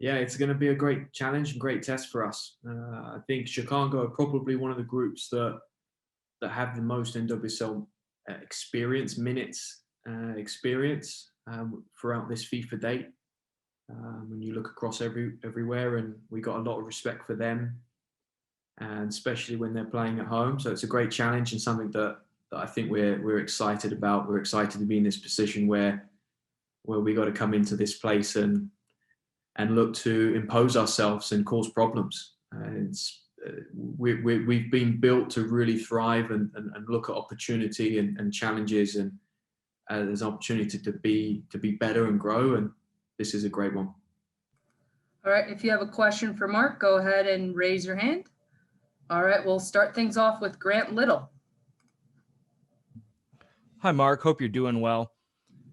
Yeah, it's going to be a great challenge and great test for us. I think Chicago are probably one of the groups that have the most NWSL experience throughout this FIFA date. When you look across everywhere, and we got a lot of respect for them, and especially when they're playing at home. So it's a great challenge and something that I think we're excited about. We're excited to be in this position where we got to come into this place and look to impose ourselves and cause problems. We've been built to really thrive and look at opportunity and challenges, and there's an opportunity to be better and grow, and this is a great one. All right, if you have a question for Mark, go ahead and raise your hand. All right, we'll start things off with Grant Little. Hi, Mark. Hope you're doing well.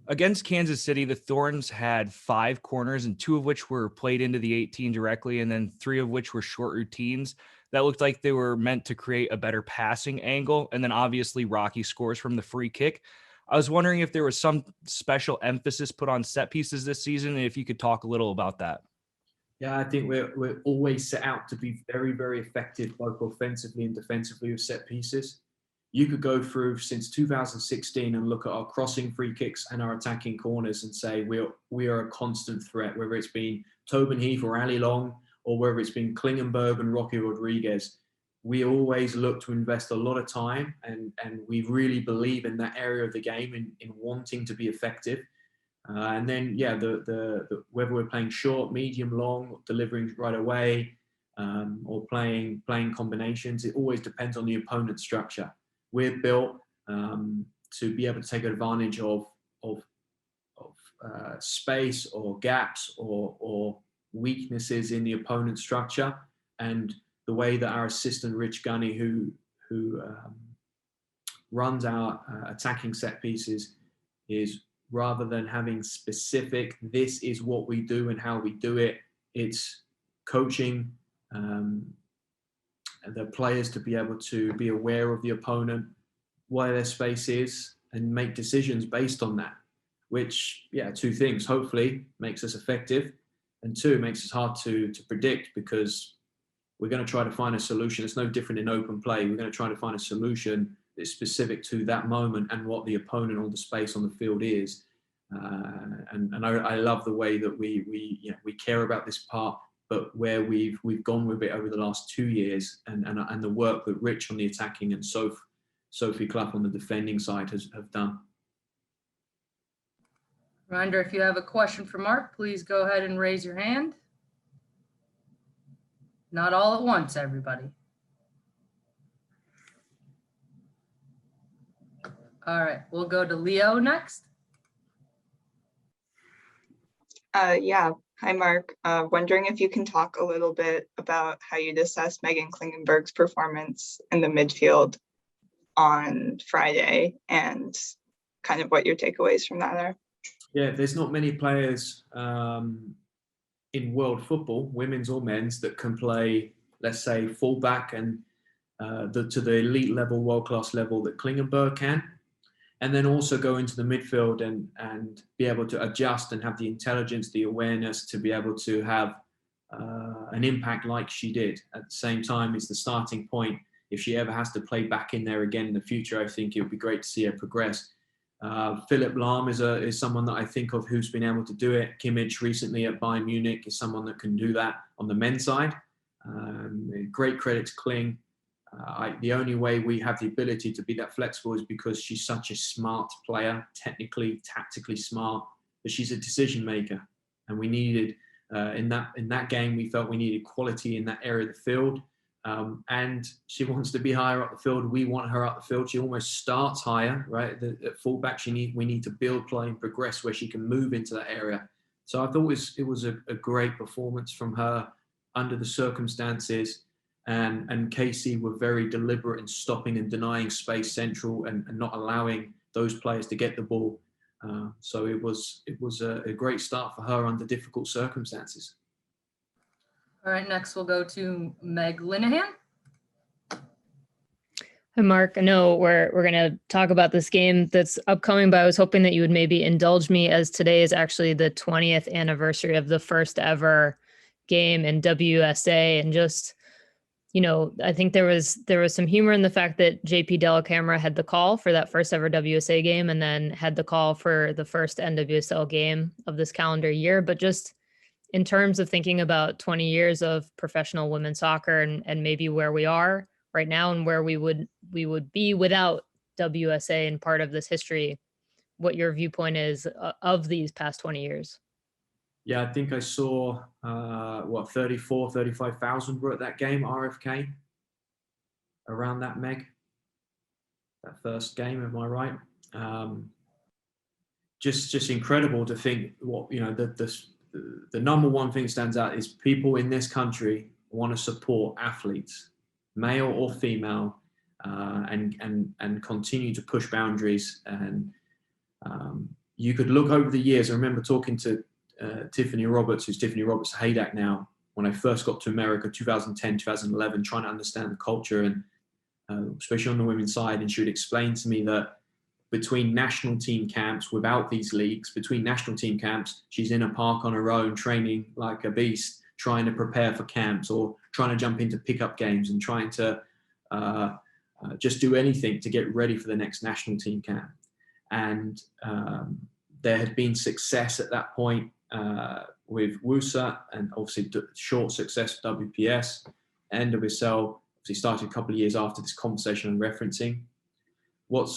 Against Kansas City, the Thorns had 5 corners, and 2 of which were played into the 18 directly, and then 3 of which were short routines that looked like they were meant to create a better passing angle. And then obviously Rocky scores from the free kick. I was wondering if there was some special emphasis put on set pieces this season, and if you could talk a little about that. Yeah, I think we're always set out to be very, very effective, both offensively and defensively with set pieces. You could go through since 2016 and look at our crossing free kicks and our attacking corners and say we are a constant threat, whether it's been Tobin Heath or Ali Long, or whether it's been Klingenberg and Rocky Rodriguez. We always look to invest a lot of time, and we really believe in that area of the game in wanting to be effective. And then, yeah, the whether we're playing short, medium, long, delivering right away, or playing combinations, it always depends on the opponent's structure. We're built to be able to take advantage of space or gaps or weaknesses in the opponent's structure, and the way that our assistant Rich Gunny, who runs our attacking set pieces, is rather than having specific, this is what we do and how we do it, it's coaching the players to be able to be aware of the opponent, where their space is, and make decisions based on that, which, yeah, 2 things, hopefully makes us effective, and 2, makes us hard to predict, because we're going to try to find a solution. It's no different in open play. We're going to try to find a solution that's specific to that moment and what the opponent or the space on the field is. And I love the way that we care about this part, but where we've gone with it over the last 2 years, and the work that Rich on the attacking and Sophie Clough on the defending side have done. Reminder, if you have a question for Mark, please go ahead and raise your hand. Not all at once, everybody. All right, we'll go to Leo next. Yeah. Hi, Mark. Wondering if you can talk a little bit about how you'd assess Meghan Klingenberg's performance in the midfield on Friday, and kind of what your takeaways from that are. Yeah, there's not many players in world football, women's or men's, that can play, let's say, fullback and to the elite level, world-class level that Klingenberg can. And then also go into the midfield and be able to adjust and have the intelligence, the awareness to be able to have an impact like she did. At the same time, it's the starting point. If she ever has to play back in there again in the future, I think it would be great to see her progress. Philip Lahm is someone that I think of who's been able to do it. Kimmich recently at Bayern Munich is someone that can do that on the men's side. Great credit to Kling. The only way we have the ability to be that flexible is because she's such a smart player, technically, tactically smart, but she's a decision maker. And we needed, in that game, we felt we needed quality in that area of the field. And she wants to be higher up the field. We want her up the field. She almost starts higher, right? At fullback, we need to build play and progress where she can move into that area. So I thought it was a great performance from her under the circumstances. And KC were very deliberate in stopping and denying space central and not allowing those players to get the ball. So it was a great start for her under difficult circumstances. All right, next we'll go to Meg Linehan. Hi, Mark. I know we're going to talk about this game that's upcoming, but I was hoping that you would maybe indulge me, as today is actually the 20th anniversary of the first ever game and WSA, and just, I think there was some humor in the fact that JP Dellacamera had the call for that first ever WSA game and then had the call for the first NWSL game of this calendar year. But just in terms of thinking about 20 years of professional women's soccer and maybe where we are right now and where we would be without WSA and part of this history, what your viewpoint is of these past 20 years. Yeah, I think I saw 35,000 were at that game, RFK, around that, Meg. That first game, am I right? Just incredible to think what, the number one thing that stands out is people in this country want to support athletes, male or female, and continue to push boundaries. And you could look over the years. I remember talking to Tiffany Roberts, who's Tiffany Roberts Haydak now, when I first got to America, 2010, 2011, trying to understand the culture, and especially on the women's side. And she would explain to me that between national team camps, without these leagues, between national team camps, she's in a park on her own, training like a beast, trying to prepare for camps or trying to jump into pickup games and trying to just do anything to get ready for the next national team camp. And there had been success at that point with WUSA, and obviously short success with WPS. NWSL obviously started a couple of years after this conversation I'm referencing. What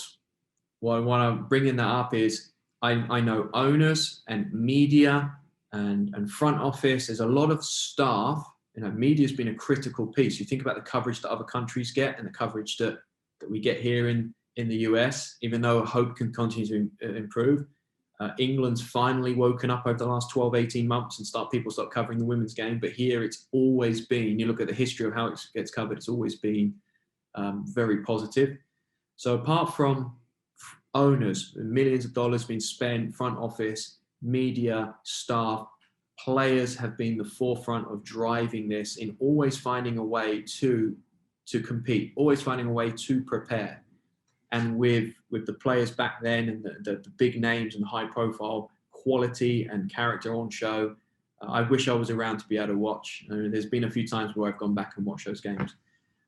I want to bring in that up is I know owners and media and front office. There's a lot of staff. Media's been a critical piece. You think about the coverage that other countries get and the coverage that we get here in the US, even though hope can continue to improve. England's finally woken up over the last 12, 18 months and people start covering the women's game. But here it's always been, you look at the history of how it gets covered, it's always been very positive. So apart from owners, millions of dollars being spent, front office, media, staff, players have been the forefront of driving this in always finding a way to compete, always finding a way to prepare. And with the players back then and the big names and the high profile quality and character on show, I wish I was around to be able to watch. There's been a few times where I've gone back and watched those games.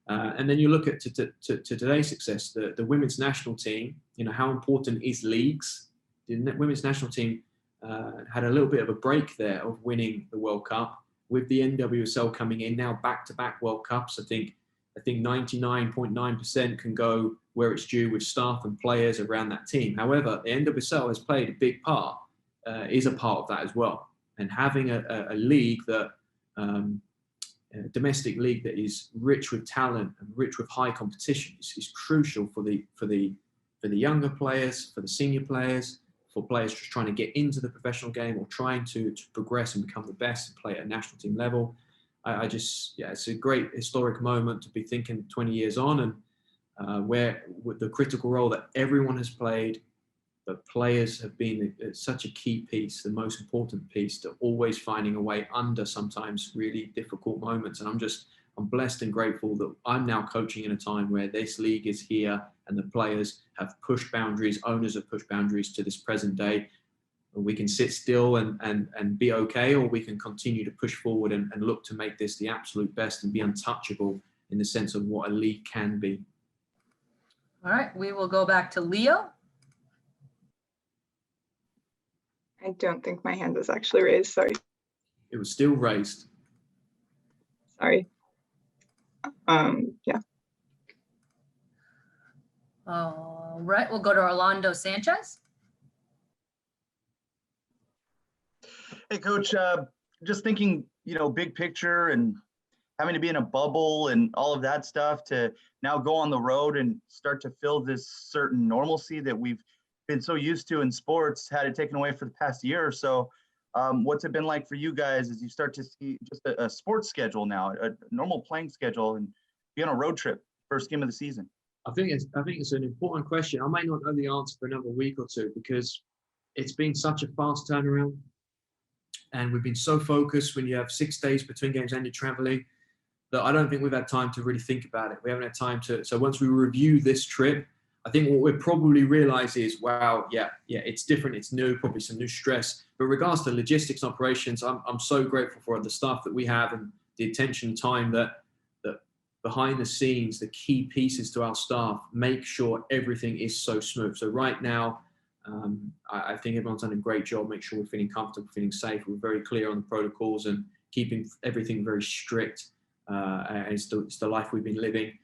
And then you look at to today's success, the women's national team, how important is leagues? The women's national team had a little bit of a break there of winning the World Cup with the NWSL coming in now back-to-back World Cups. I think 99.9% can go where it's due with staff and players around that team. However, the NWSL has played a big part, is a part of that as well. And having a league that, a domestic league that is rich with talent and rich with high competition is crucial for the younger players, for the senior players, for players just trying to get into the professional game or trying to progress and become the best and play at a national team level. It's a great historic moment to be thinking 20 years on, and where with the critical role that everyone has played, but players have been such a key piece, the most important piece, to always finding a way under sometimes really difficult moments. And I'm blessed and grateful that I'm now coaching in a time where this league is here and the players have pushed boundaries, owners have pushed boundaries to this present day. We can sit still and be okay, or we can continue to push forward and look to make this the absolute best and be untouchable in the sense of what a league can be. All right, we will go back to Leo. I don't think my hand is actually raised, sorry. It was still raised. Sorry. Yeah. All right, we'll go to Orlando Sanchez. Hey, Coach, just thinking, big picture and having to be in a bubble and all of that stuff to now go on the road and start to feel this certain normalcy that we've been so used to in sports, had it taken away for the past year or so. What's it been like for you guys as you start to see just a sports schedule now, a normal playing schedule, and be on a road trip, first game of the season? I think it's an important question. I might not know the answer for another week or two because it's been such a fast turnaround. And we've been so focused when you have 6 days between games and you're traveling that I don't think we've had time to really think about it. We haven't had time to. So once we review this trip, I think what we'll probably realize is, wow, yeah, it's different, it's new, probably some new stress. But regards to logistics and operations, I'm so grateful for the staff that we have and the attention and time that behind the scenes, the key pieces to our staff make sure everything is so smooth. So right now, I think everyone's done a great job, make sure we're feeling comfortable, feeling safe. We're very clear on the protocols and keeping everything very strict. It's the life we've been living.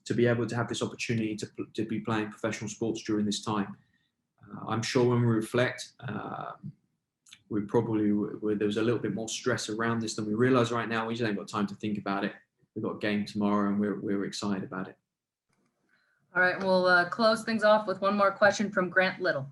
To be able to have this opportunity to be playing professional sports during this time. I'm sure when we reflect, there was a little bit more stress around this than we realize right now. We just ain't got time to think about it. We've got a game tomorrow and we're excited about it. All right, we'll close things off with one more question from Grant Little.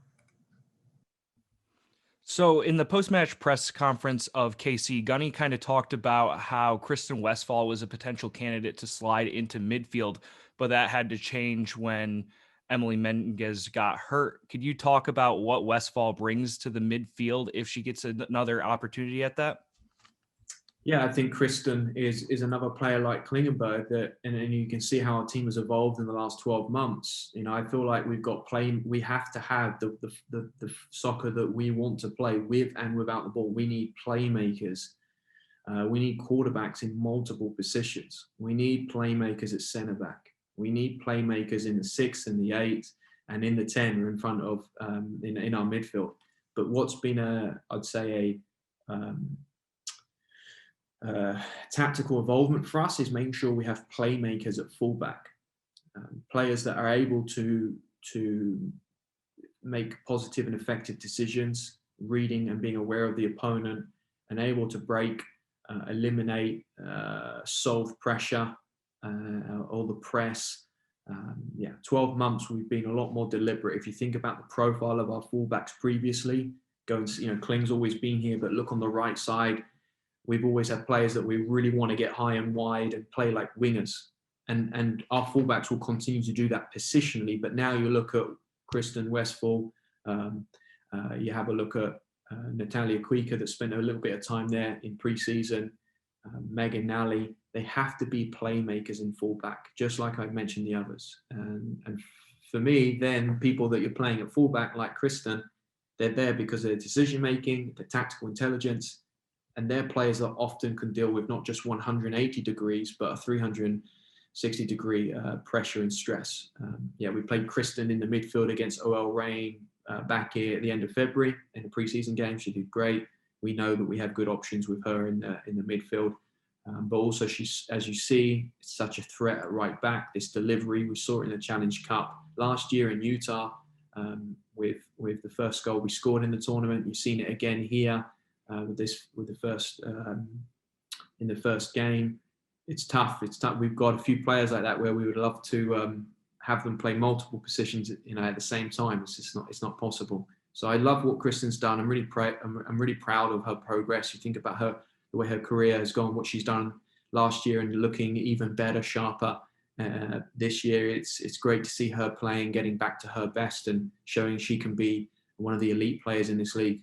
So in the post-match press conference of KC, Gunny kind of talked about how Christen Westphal was a potential candidate to slide into midfield, but that had to change when Emily Menges got hurt. Could you talk about what Westphal brings to the midfield if she gets another opportunity at that? Yeah, I think Christen is another player like Klingenberg and you can see how our team has evolved in the last 12 months. You know, I feel like we have to have the soccer that we want to play with and without the ball. We need playmakers. We need quarterbacks in multiple positions. We need playmakers at centre back. We need playmakers in the 6 and the 8 and in the 10 or in front of in our midfield. But what's been I'd say tactical involvement for us is making sure we have playmakers at fullback, players that are able to make positive and effective decisions, reading and being aware of the opponent, and able to break, eliminate, solve pressure, or the press. 12 months we've been a lot more deliberate. If you think about the profile of our fullbacks previously, Kling's always been here, but look on the right side. We've always had players that we really want to get high and wide and play like wingers. And our fullbacks will continue to do that positionally. But now you look at Christen Westphal, you have a look at Natalia Kuika that spent a little bit of time there in pre-season, Meghan Nally. They have to be playmakers in fullback, just like I mentioned the others. And for me, then people that you're playing at fullback like Christen, they're there because of their decision-making, their tactical intelligence, and they're players that often can deal with not just 180 degrees, but a 360-degree pressure and stress. We played Christen in the midfield against OL Reign back here at the end of February in the preseason game. She did great. We know that we have good options with her in the midfield. But also she's, as you see, such a threat at right back. This delivery, we saw it in the Challenge Cup last year in Utah with the first goal we scored in the tournament. You've seen it again here. In the first game. It's tough. We've got a few players like that where we would love to have them play multiple positions, at the same time. It's not possible. So I love what Christen's done. I'm really proud of her progress. You think about the way her career has gone, what she's done last year, and looking even better, sharper this year. It's great to see her playing, getting back to her best, and showing she can be one of the elite players in this league.